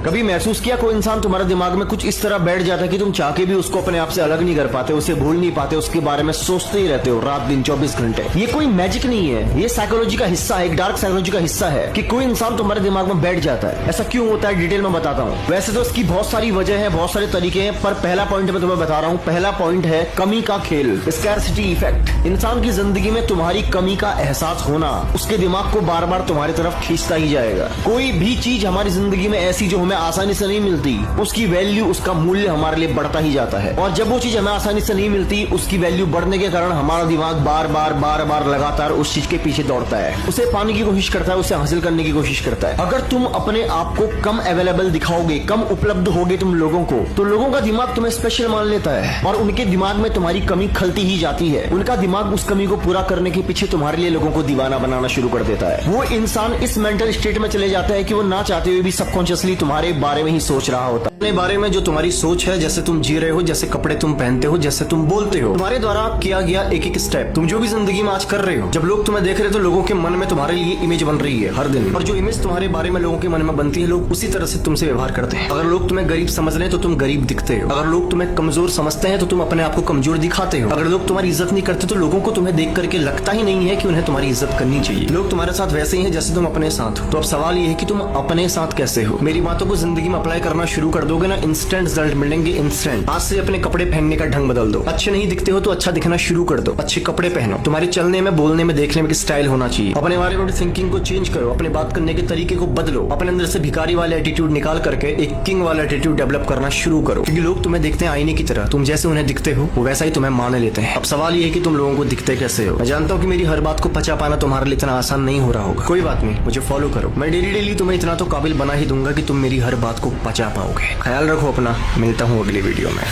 कभी महसूस किया कोई इंसान तुम्हारे दिमाग में कुछ इस तरह बैठ जाता है कि तुम चाह के भी उसको अपने आप से अलग नहीं कर पाते, उसे भूल नहीं पाते, उसके बारे में सोचते ही रहते हो रात दिन 24 घंटे। ये कोई मैजिक नहीं है, ये साइकोलॉजी का हिस्सा है, एक डार्क साइकोलॉजी का हिस्सा है कि कोई इंसान तुम्हारे दिमाग में बैठ जाता है। ऐसा क्यों होता है डिटेल में बताता हूँ। वैसे तो इसकी बहुत सारी वजह है, बहुत सारे तरीके हैं, पर पहला पॉइंट मैं तुम्हें बता रहा हूँ। पहला पॉइंट है कमी का खेल, स्कैरसिटी इफेक्ट। इंसान की जिंदगी में तुम्हारी कमी का एहसास होना उसके दिमाग को बार बार तुम्हारी तरफ खींचता ही जाएगा। कोई भी चीज हमारी जिंदगी में ऐसी जो हमें आसानी से नहीं मिलती, उसकी वैल्यू, उसका मूल्य हमारे लिए बढ़ता ही जाता है। और जब वो चीज हमें आसानी से नहीं मिलती, उसकी वैल्यू बढ़ने के कारण हमारा दिमाग बार बार लगातार उस चीज के पीछे दौड़ता है, उसे पाने की कोशिश करता है, उसे हासिल करने की कोशिश करता है। अगर तुम अपने आप को कम अवेलेबल दिखाओगे, कम उपलब्ध होगे तुम लोगों को, तो लोगों का दिमाग तुम्हें स्पेशल मान लेता है और उनके दिमाग में तुम्हारी कमी खलती ही जाती है। उनका दिमाग उस कमी को पूरा करने के पीछे तुम्हारे लिए लोगों को दीवाना बनाना शुरू कर देता है। वो इंसान इस मेंटल स्टेट में चले जाता है कि वो ना चाहते हुए भी सबकॉन्शियसली तुम्हारे बारे में ही सोच रहा होता है। अपने बारे में जो तुम्हारी सोच है, जैसे तुम जी रहे हो, जैसे कपड़े तुम पहनते हो, जैसे तुम बोलते हो, तुम्हारे द्वारा किया गया एक एक स्टेप, तुम जो भी जिंदगी में आज कर रहे हो, जब लोग तुम्हें देख रहे हो तो लोगों के मन में तुम्हारे लिए इमेज बन रही है हर दिन। और जो इमेज तुम्हारे बारे में लोगों के मन में बनती है, लोग उसी तरह से तुमसे व्यवहार करते हैं। अगर लोग तुम्हें गरीब समझ रहे हैं तो तुम गरीब दिखते हो। अगर लोग तुम्हें कमजोर समझते हैं तो तुम अपने आप को कमजोर दिखाते हो। अगर लोग तुम्हारी इज्जत नहीं करते तो लोगों को तुम्हें देख करके लगता ही नहीं है कि उन्हें तुम्हारी इज्जत करनी चाहिए। लोग तुम्हारे साथ वैसे ही हैं जैसे तुम अपने साथ हो। तो अब सवाल ये है कि तुम अपने साथ कैसे हो। मेरी बातों को जिंदगी में अप्लाई करना शुरू कर दोगे ना, इंस्टेंट रिजल्ट मिलेंगे, इंस्टेंट। आज से अपने कपड़े पहनने का ढंग बदल दो। अच्छे नहीं दिखते हो तो अच्छा दिखना शुरू कर दो, अच्छे कपड़े पहनो। तुम्हारे चलने में, बोलने में, देखने में स्टाइल होना चाहिए। अपने बारे में थिंकिंग को चेंज करो, अपने बात करने के तरीके को बदलो। अपने अंदर से भिखारी वाले एटीट्यूड निकाल करके एक किंग वाला एटीट्यूड डेवलप करना शुरू करो। क्योंकि लोग तुम्हें दिखते हैं आईने की तरह, तुम जैसे उन्हें दिखते हो वो वैसा ही तुम्हें मान लेते हैं। अब सवाल ये है कि तुम लोगों को दिखते कैसे हो। मैं जानता हूँ कि मेरी हर बात को पचा पाना तुम्हारे लिए इतना आसान नहीं हो रहा होगा। कोई बात नहीं, मुझे फॉलो करो। मैं डेली तुम्हें इतना तो काबिल बना ही दूंगा कि तुम मेरी हर बात को पचा पाओगे। ख्याल रखो अपना, मिलता हूँ अगली वीडियो में।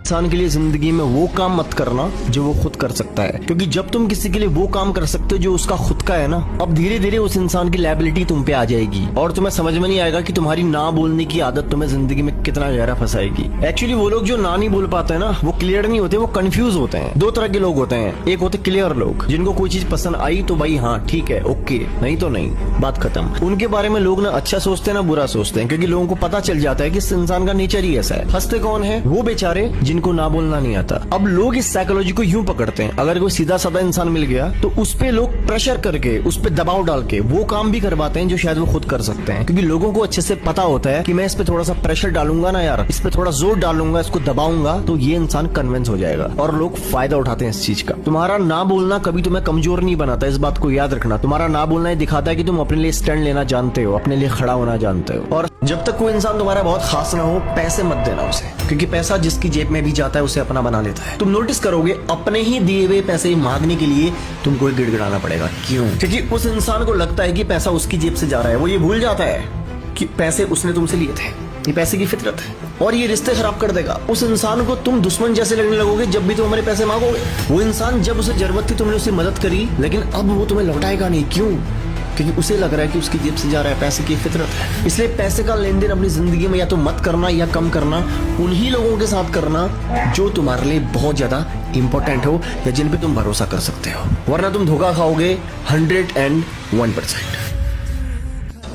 इंसान के लिए जिंदगी में वो काम मत करना जो वो खुद कर सकता है, क्योंकि जब तुम किसी के लिए वो काम कर सकते हो जो उसका खुद का है ना, अब धीरे धीरे उस इंसान की लायबिलिटी तुम पे आ जाएगी और तुम्हें समझ में नहीं आएगा कि तुम्हारी ना बोलने की आदत तुम्हें जिंदगी में कितना गहरा फंसाएगी। एक्चुअली वो लोग जो ना नहीं बोल पाते हैं ना, वो क्लियर नहीं होते, वो कंफ्यूज होते हैं। दो तरह के लोग होते हैं, एक होते क्लियर लोग, जिनको कोई चीज पसंद आई तो भाई हाँ ठीक है, ओके, नहीं तो नहीं, बात खत्म। उनके बारे में लोग ना अच्छा सोचते हैं ना बुरा सोचते हैं, क्योंकि लोगों को पता चल जाता है कि इस इंसान का नेचर ही ऐसा है। फंसते कौन है? वो बेचारे जिनको ना बोलना नहीं आता। अब लोग इस साइकोलॉजी को यूं पकड़ते हैं, अगर कोई सीधा साधा इंसान मिल गया तो उस पे लोग प्रेशर करके, उस पे दबाव डाल के वो काम भी करवाते हैं जो शायद वो खुद कर सकते हैं, क्योंकि लोगों को अच्छे से पता होता है कि मैं इस पे थोड़ा सा प्रेशर डालूंगा ना यार, इस पे थोड़ा जोर डालूंगा, इसको दबाऊंगा तो ये इंसान कन्विंस हो जाएगा। और लोग फायदा उठाते हैं इस चीज का। तुम्हारा ना बोलना कभी तुम्हें कमजोर नहीं बनाता, इस बात को याद रखना। तुम्हारा ना बोलना ये दिखाता है कि तुम अपने लिए स्टैंड लेना जानते हो, अपने लिए खड़ा होना जानते हो। और जब तक कोई इंसान तुम्हारा बहुत खास ना हो, पैसे मत देना उसे, क्योंकि पैसा जिसकी जेब में भी जाता है उसे अपना बना लेता है। तुम नोटिस करोगे अपने ही दिए हुए पैसे मांगने के लिए तुमको गिड़गिड़ाना पड़ेगा। क्यों? क्योंकि उस इंसान को लगता है कि पैसा उसकी जेब से जा रहा है। वो ये भूल जाता है कि पैसे उसने तुमसे लिए थे। ये पैसे की फितरत है और ये रिश्ते खराब कर देगा। उस इंसान को तुम दुश्मन जैसे लगने लगोगे जब भी तुम हमारे पैसे मांगोगे। वो इंसान जब उसे जरूरत थी तुमने उससे मदद करी, लेकिन अब वो तुम्हें लौटाएगा नहीं। क्यों? क्योंकि उसे लग रहा है कि उसकी जेब से जा रहा है, पैसे की फितरत है। इसलिए पैसे का लेन देन अपनी जिंदगी में या तो मत करना या कम करना। उन्हीं लोगों के साथ करना जो तुम्हारे लिए बहुत ज्यादा इंपॉर्टेंट हो या जिन पे तुम भरोसा कर सकते हो, वरना तुम धोखा खाओगे 101%।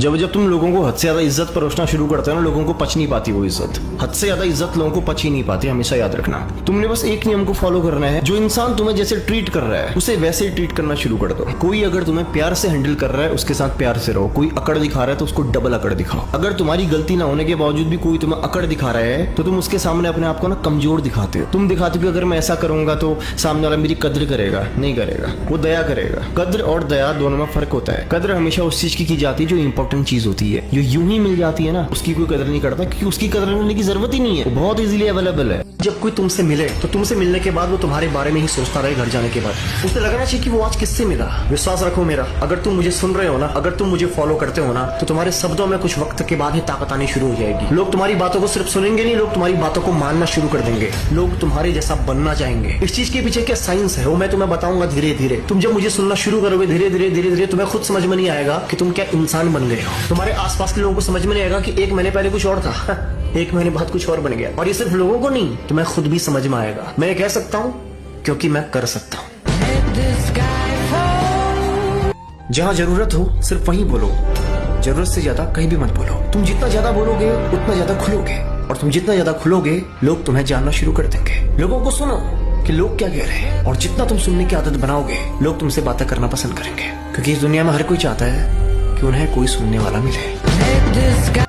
जब तुम लोगों को हद से ज्यादा इज्जत परोसना शुरू करते हो ना, लोगों को पच नहीं पाती वो इज्जत। हद से ज्यादा इज्जत लोगों को पच ही नहीं पाती, हमेशा याद रखना। तुमने बस एक नियम को फॉलो करना है, जो इंसान तुम्हें जैसे ट्रीट कर रहा है उसे वैसे ही ट्रीट करना शुरू कर दो। कोई अगर तुम्हें प्यार से हैंडल कर रहा है उसके साथ प्यार से रहो। कोई अकड़ दिखा रहा है तो उसको डबल अकड़ दिखाओ। अगर तुम्हारी गलती ना होने के बावजूद भी कोई तुम्हें अकड़ दिखा रहा है तो तुम उसके सामने अपने आप को ना कमजोर दिखाते हो। तुम दिखाते हो अगर मैं ऐसा करूंगा तो सामने वाला मेरी कद्र करेगा, नहीं करेगा, वो दया करेगा। कद्र और दया दोनों में फर्क होता है। कद्र हमेशा उस चीज की जाती है जो इंपॉर्टेंट चीज होती है। जो यूं ही मिल जाती है ना, उसकी कोई कदर नहीं करता, क्योंकि उसकी कदर करने की जरूरत ही नहीं है, वो बहुत इजीली अवेलेबल है। जब कोई तुमसे मिले तो तुमसे मिलने के बाद वो तुम्हारे बारे में ही सोचता रहे घर जाने के बाद। उसे लगना चाहिए कि वो आज किससे मिला। विश्वास रखो मेरा, अगर तुम मुझे सुन रहे हो ना, अगर तुम मुझे फॉलो करते हो ना, तो तुम्हारे शब्दों में कुछ वक्त के बाद ही ताकत आनी शुरू हो जाएगी। लोग तुम्हारी बातों को सिर्फ सुनेंगे नहीं, लोग तुम्हारी बातों को मानना शुरू कर देंगे। लोग तुम्हारे जैसा बनना चाहेंगे। इस चीज के पीछे क्या साइंस है वो मैं तुम्हें बताऊंगा धीरे धीरे। तुम जब मुझे सुनना शुरू करोगे धीरे धीरे तुम्हें खुद समझ में नहीं आएगा कि तुम क्या इंसान बन गए हो। तुम्हारे आसपास के लोगों को समझ में नहीं आएगा कि एक महीने पहले कुछ और था। 1 महीने बाद कुछ और बन गया। और ये सिर्फ लोगों को नहीं, तो मैं खुद भी समझ में आएगा। मैं ये कह सकता हूँ क्योंकि मैं कर सकता हूँ। जहाँ जरूरत हो सिर्फ वहीं बोलो, जरूरत से ज्यादा कहीं भी मत बोलो। तुम जितना ज्यादा बोलोगे उतना ज्यादा खुलोगे, और तुम जितना ज्यादा खुलोगे लोग तुम्हें जानना शुरू कर देंगे। लोगों को सुनो कि लोग क्या कह रहे हैं, और जितना तुम सुनने की आदत बनाओगे लोग तुमसे बातें करना पसंद करेंगे, क्योंकि इस दुनिया में हर कोई चाहता है कि उन्हें कोई सुनने वाला मिले।